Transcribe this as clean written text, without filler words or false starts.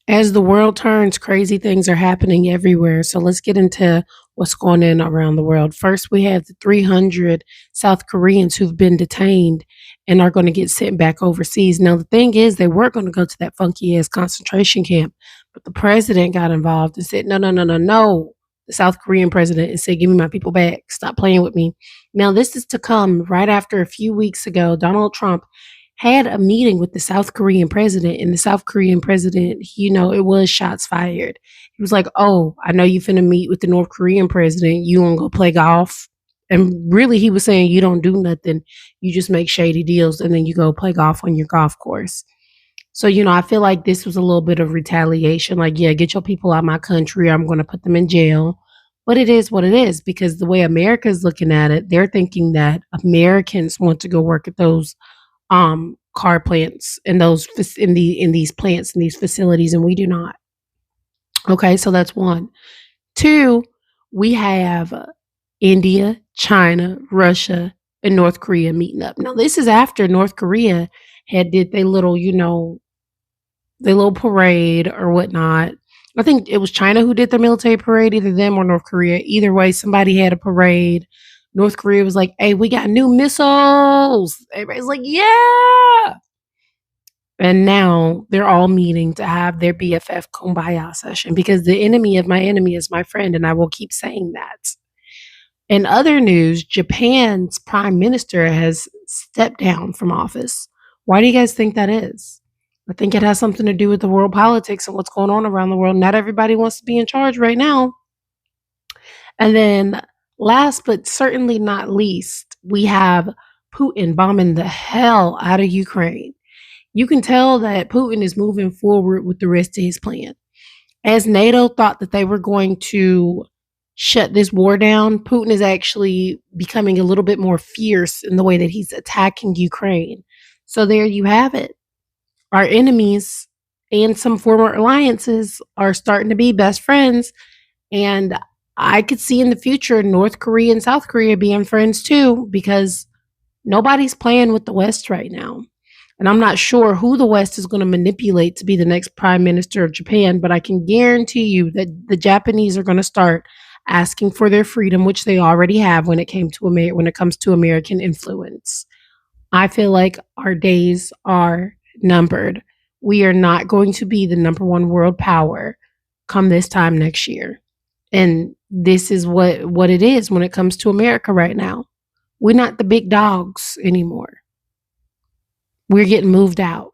As the world turns, crazy things are happening everywhere. So let's get into what's going on around the world. First, we have the 300 South Koreans who've been detained and are going to get sent back overseas. Now, the thing is, they were going to go to that funky ass concentration camp, but the president got involved and said, no, no, no, no, no. The South Korean president and said, give me my people back. Stop playing with me. Now, this is to come right after a few weeks ago, Donald Trump had a meeting with the South Korean president, and the South Korean president, it was shots fired. He was like, "Oh, I know you finna meet with the North Korean president. You gonna go play golf?" And really, he was saying, "You don't do nothing. You just make shady deals, and then you go play golf on your golf course." So, I feel like this was a little bit of retaliation. Like, yeah, get your people out of my country. I'm going to put them in jail. But it is what it is because the way America's looking at it, they're thinking that Americans want to go work at those car plants in these plants in these facilities, and we do not. Okay, so that's one. Two, we have India, China, Russia, and North Korea meeting up. Now this is after North Korea had did their little parade or whatnot. I think it was China who did the military parade, either them or North Korea. Either way, somebody had a parade. North Korea was like, hey, we got new missiles. Everybody's like, yeah. And now they're all meeting to have their BFF kumbaya session because the enemy of my enemy is my friend. And I will keep saying that. In other news, Japan's prime minister has stepped down from office. Why do you guys think that is? I think it has something to do with the world politics and what's going on around the world. Not everybody wants to be in charge right now. And then, last but certainly not least, we have Putin bombing the hell out of Ukraine. You can tell that Putin is moving forward with the rest of his plan. As NATO thought that they were going to shut this war down, Putin is actually becoming a little bit more fierce in the way that he's attacking Ukraine. So there you have it. Our enemies and some former alliances are starting to be best friends. And I could see in the future North Korea and South Korea being friends too, because nobody's playing with the West right now. And I'm not sure who the West is going to manipulate to be the next prime minister of Japan, but I can guarantee you that the Japanese are going to start asking for their freedom, which they already have when it comes to American influence. I feel like our days are numbered. We are not going to be the number one world power come this time next year. And this is what it is when it comes to America right now. We're not the big dogs anymore. We're getting moved out.